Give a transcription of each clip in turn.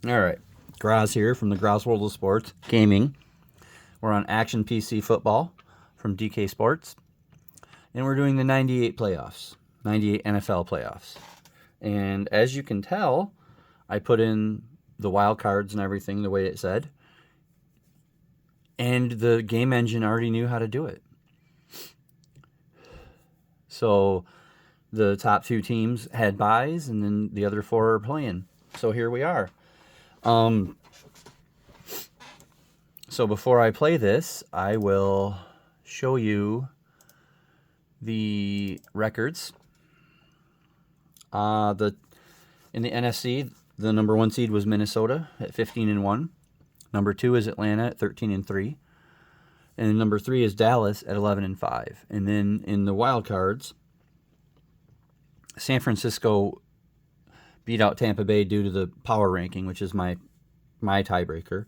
All right. Graz here from the Graz World of Sports Gaming. We're on Action PC Football from DK Sports. And we're doing the 98 playoffs, 98 NFL playoffs. And as you can tell, I put in the wild cards and everything the way it said. And the game engine already knew how to do it. So the top two teams had buys, and then the other four are playing. So here we are. So before I play this, I will show you the records. In the NFC, the number 1 seed was Minnesota at 15-1. Number 2 is Atlanta at 13-3. And number 3 is Dallas at 11-5. And then in the wild cards, San Francisco beat out Tampa Bay due to the power ranking, which is my tiebreaker.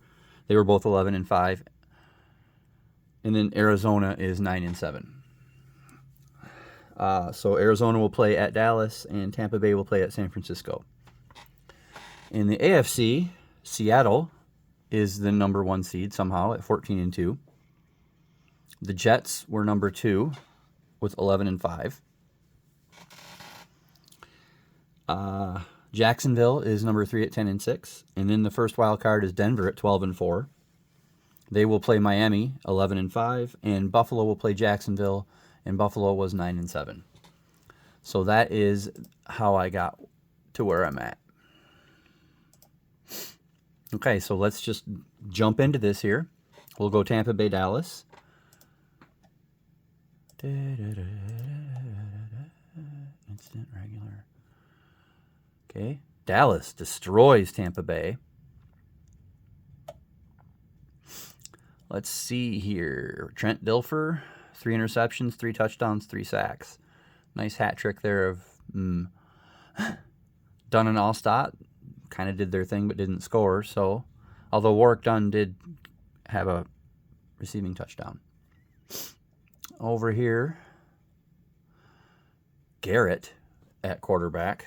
They were both 11-5. And then Arizona is 9-7. So Arizona will play at Dallas, and Tampa Bay will play at San Francisco. In the AFC, Seattle is the number 1 seed somehow at 14-2. The Jets were number 2 with 11-5. Jacksonville is number 3 at 10-6, and then the first wild card is Denver at 12-4. They will play Miami 11-5, and Buffalo will play Jacksonville, and Buffalo was 9-7. So that is how I got to where I'm at. Okay, so let's just jump into this here. We'll go Tampa Bay, Dallas. Instant regular. Okay, Dallas destroys Tampa Bay. Let's see here. Trent Dilfer, 3 interceptions, 3 touchdowns, 3 sacks. Nice hat trick there of Dunn and Allstott. Kind of did their thing but didn't score. So, although Warwick Dunn did have a receiving touchdown. Over here, Garrett at quarterback,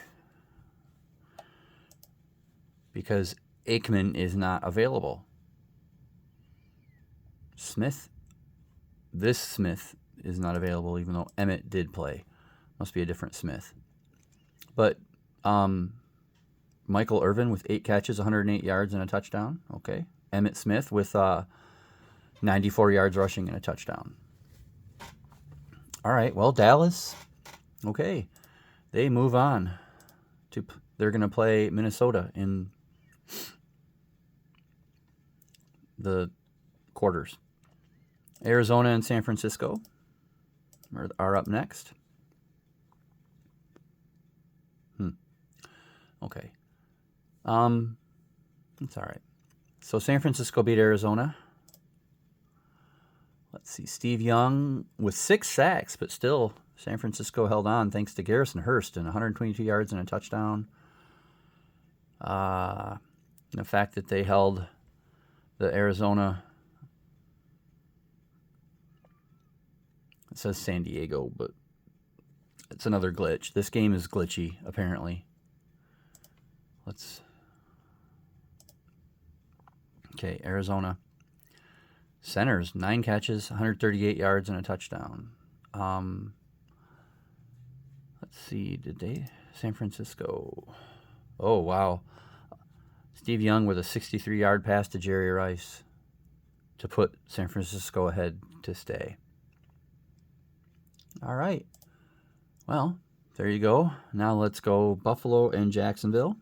because Aikman is not available. This Smith is not available, even though Emmett did play. Must be a different Smith. But Michael Irvin with 8 catches, 108 yards, and a touchdown. Okay. Emmett Smith with 94 yards rushing and a touchdown. All right. Well, Dallas, okay, they move on to. They're going to play Minnesota in the quarters. Arizona and San Francisco are up next. Okay. It's all right. So San Francisco beat Arizona. Let's see. Steve Young with 6 sacks, but still San Francisco held on thanks to Garrison Hurst and 122 yards and a touchdown. The fact that they held the Arizona, it says San Diego, but it's another glitch. This game is glitchy, apparently. Okay, Arizona. Centers, 9 catches, 138 yards, and a touchdown. Let's see, San Francisco. Oh, wow. Steve Young with a 63-yard pass to Jerry Rice to put San Francisco ahead to stay. All right. Well, there you go. Now let's go Buffalo and Jacksonville.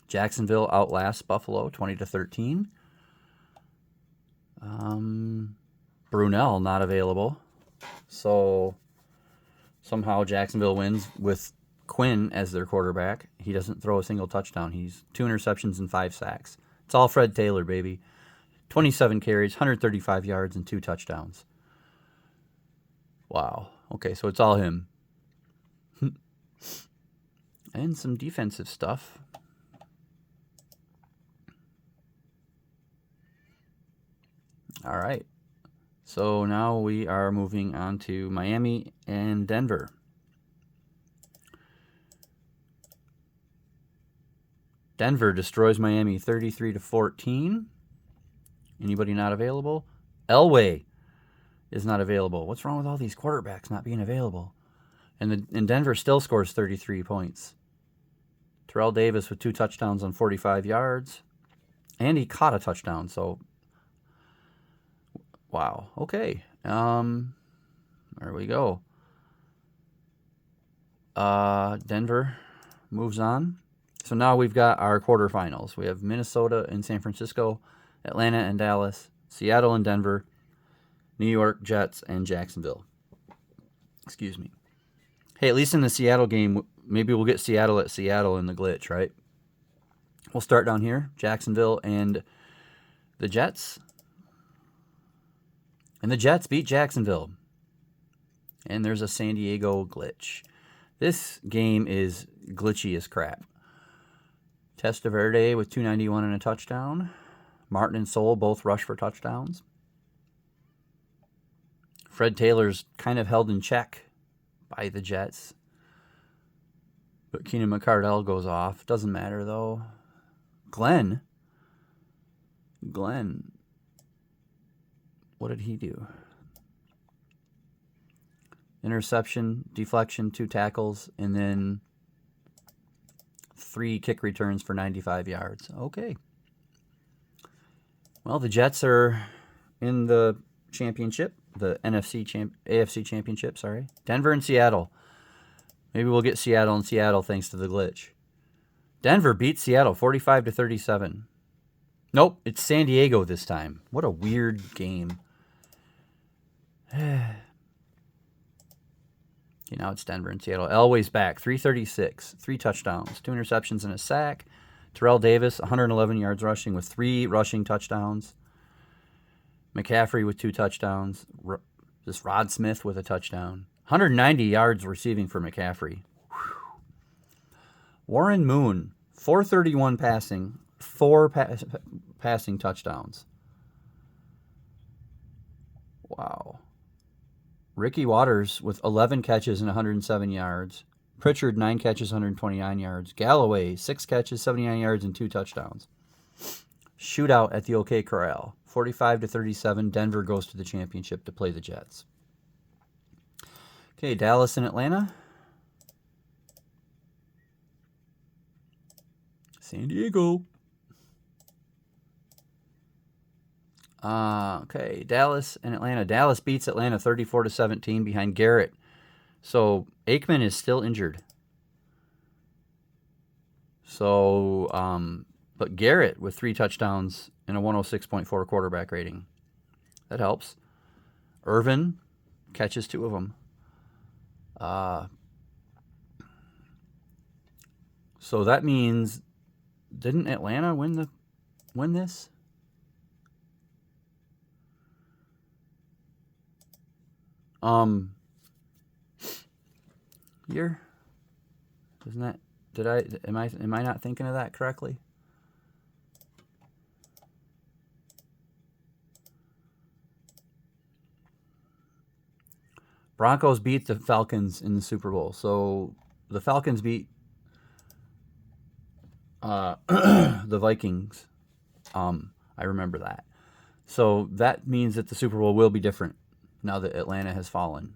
Jacksonville outlasts Buffalo 20-13. Brunell not available. So somehow Jacksonville wins with Quinn as their quarterback. He doesn't throw a single touchdown. He's 2 interceptions and 5 sacks. It's all Fred Taylor, baby. 27 carries, 135 yards, and 2 touchdowns. Wow. Okay, so it's all him. And some defensive stuff. All right. So now we are moving on to Miami and Denver. Denver destroys Miami 33-14. Anybody not available? Elway is not available. What's wrong with all these quarterbacks not being available? And Denver still scores 33 points. Terrell Davis with 2 touchdowns on 45 yards. And he caught a touchdown, so wow. Okay. There we go. Denver moves on. So now we've got our quarterfinals. We have Minnesota and San Francisco, Atlanta and Dallas, Seattle and Denver, New York, Jets, and Jacksonville. Excuse me. Hey, at least in the Seattle game, maybe we'll get Seattle at Seattle in the glitch, right? We'll start down here, Jacksonville and the Jets. And the Jets beat Jacksonville. And there's a San Diego glitch. This game is glitchy as crap. Testaverde with 291 and a touchdown. Martin and Soul both rush for touchdowns. Fred Taylor's kind of held in check by the Jets. But Keenan McCardell goes off. Doesn't matter, though. Glenn. What did he do? Interception, deflection, 2 tackles, and then 3 kick returns for 95 yards. Okay. Well, the Jets are in the championship, the AFC championship, sorry. Denver and Seattle. Maybe we'll get Seattle and Seattle thanks to the glitch. Denver beats Seattle 45-37. Nope, it's San Diego this time. What a weird game. Okay, now it's Denver and Seattle. Elway's back, 336, 3 touchdowns, 2 interceptions and a sack. Terrell Davis, 111 yards rushing with 3 rushing touchdowns. McCaffrey with 2 touchdowns. This Rod Smith with a touchdown. 190 yards receiving for McCaffrey. Whew. Warren Moon, 431 passing, 4 passing touchdowns. Wow. Ricky Waters with 11 catches and 107 yards. Pritchard, 9 catches, 129 yards. Galloway, 6 catches, 79 yards, and 2 touchdowns. Shootout at the OK Corral. 45-37. Denver goes to the championship to play the Jets. Okay, Dallas and Atlanta. San Diego. Okay, Dallas and Atlanta. Dallas beats Atlanta 34-17 behind Garrett. So Aikman is still injured. So, but Garrett with 3 touchdowns and a 106.4 quarterback rating. That helps. Irvin catches 2 of them. So that means, didn't Atlanta win this? Year? Isn't that, am I not thinking of that correctly? Broncos beat the Falcons in the Super Bowl. So the Falcons beat the Vikings. I remember that. So that means that the Super Bowl will be different now that Atlanta has fallen.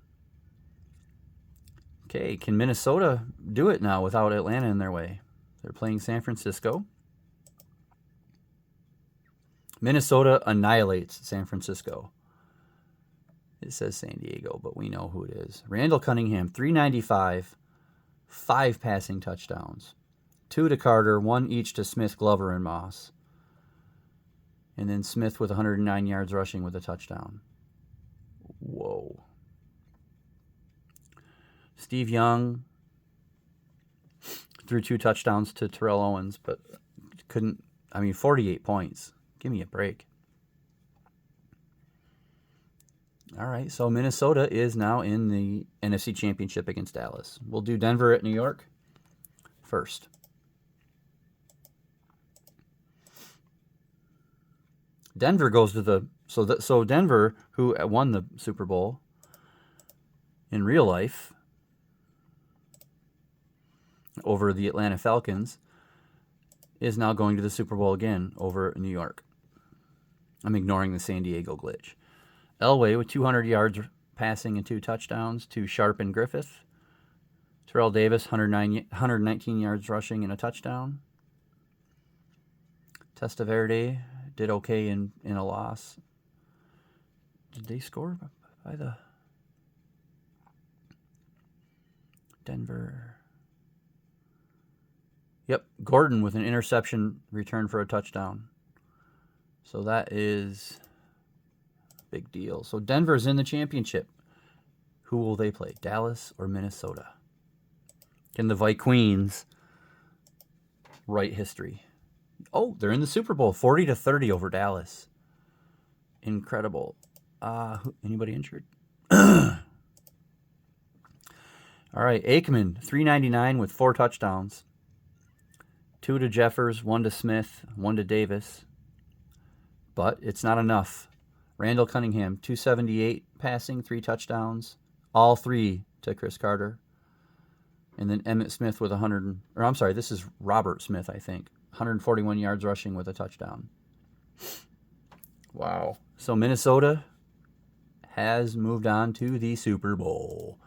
Okay, can Minnesota do it now without Atlanta in their way? They're playing San Francisco. Minnesota annihilates San Francisco. It says San Diego, but we know who it is. Randall Cunningham, 395, 5 passing touchdowns. 2 to Carter, 1 each to Smith, Glover, and Moss. And then Smith with 109 yards rushing with a touchdown. Whoa. Steve Young threw 2 touchdowns to Terrell Owens, but couldn't, 48 points. Give me a break. All right, so Minnesota is now in the NFC Championship against Dallas. We'll do Denver at New York first. Denver goes to the so Denver, who won the Super Bowl in real life over the Atlanta Falcons, is now going to the Super Bowl again over New York. I'm ignoring the San Diego glitch. Elway with 200 yards passing and 2 touchdowns to Sharp and Griffith. Terrell Davis, 119 yards rushing and a touchdown. Testaverde did okay in a loss. Did they score by the Denver? Yep, Gordon with an interception return for a touchdown. So that is a big deal. So Denver's in the championship. Who will they play, Dallas or Minnesota? Can the Vikings write history? Oh, they're in the Super Bowl, 40-30 over Dallas. Incredible. Anybody injured? All right, Aikman, 399 with 4 touchdowns. 2 to Jeffers, 1 to Smith, 1 to Davis. But it's not enough. Randall Cunningham, 278 passing, 3 touchdowns. All 3 to Chris Carter. And then Emmitt Smith with this is Robert Smith, I think. 141 yards rushing with a touchdown. Wow. So Minnesota has moved on to the Super Bowl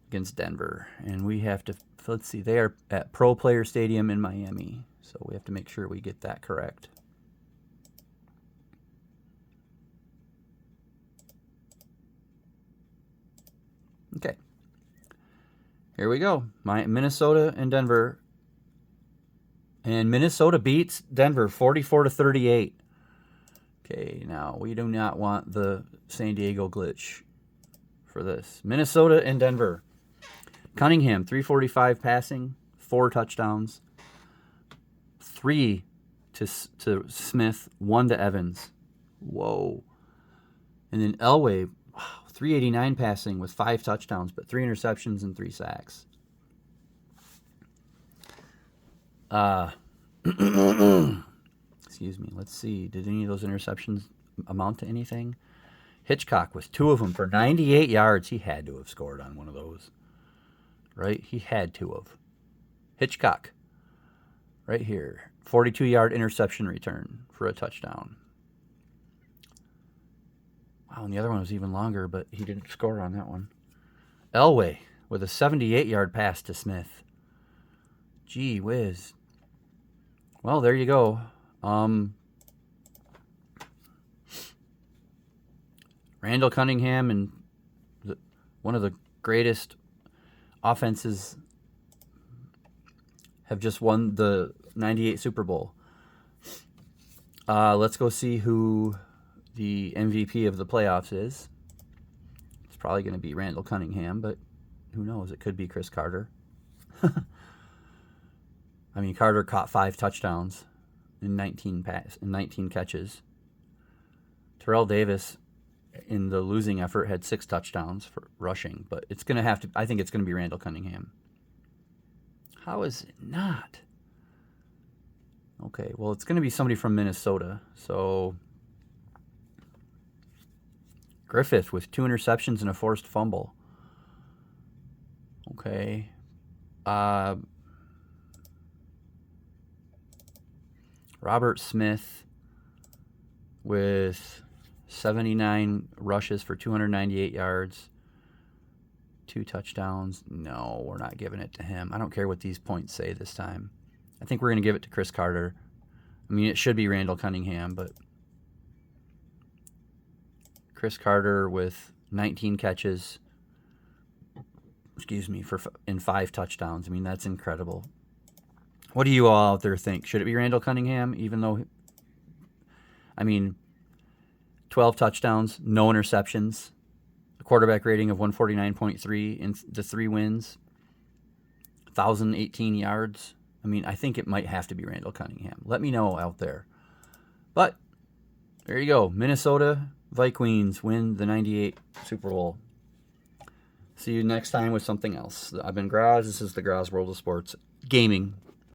against Denver. And we have to, let's see, they are at Pro Player Stadium in Miami. So we have to make sure we get that correct. Okay. Here we go. Minnesota and Denver. And Minnesota beats Denver 44-38. Okay, now we do not want the San Diego glitch for this. Minnesota and Denver. Cunningham, 345 passing, 4 touchdowns. 3 to Smith, 1 to Evans. Whoa. And then Elway, 389 passing with 5 touchdowns, but 3 interceptions and 3 sacks. Excuse me. Let's see. Did any of those interceptions amount to anything? Hitchcock with 2 of them for 98 yards. He had to have scored on one of those. Right? He had to have. Hitchcock. Right here. 42-yard interception return for a touchdown. Wow, and the other one was even longer, but he didn't score on that one. Elway with a 78-yard pass to Smith. Gee whiz. Well, there you go. Randall Cunningham and one of the greatest offenses have just won the 98 Super Bowl. Let's go see who the MVP of the playoffs is. It's probably going to be Randall Cunningham, but who knows? It could be Chris Carter. I mean, Carter caught 5 touchdowns in 19 catches. Terrell Davis, in the losing effort, had 6 touchdowns for rushing, but it's going to have to. I think it's going to be Randall Cunningham. How is it not? Okay, well, it's going to be somebody from Minnesota. So Griffith with 2 interceptions and a forced fumble. Okay. Robert Smith with 79 rushes for 298 yards, 2 touchdowns. No, we're not giving it to him. I don't care what these points say this time. I think we're going to give it to Chris Carter. I mean, it should be Randall Cunningham, but Chris Carter with 19 catches, in 5 touchdowns. I mean, that's incredible. What do you all out there think? Should it be Randall Cunningham, even though, 12 touchdowns, no interceptions, a quarterback rating of 149.3 in the 3 wins, 1,018 yards? I think it might have to be Randall Cunningham. Let me know out there. But there you go. Minnesota Vikings win the 98 Super Bowl. See you next time with something else. I've been Graz. This is the Graz World of Sports Gaming.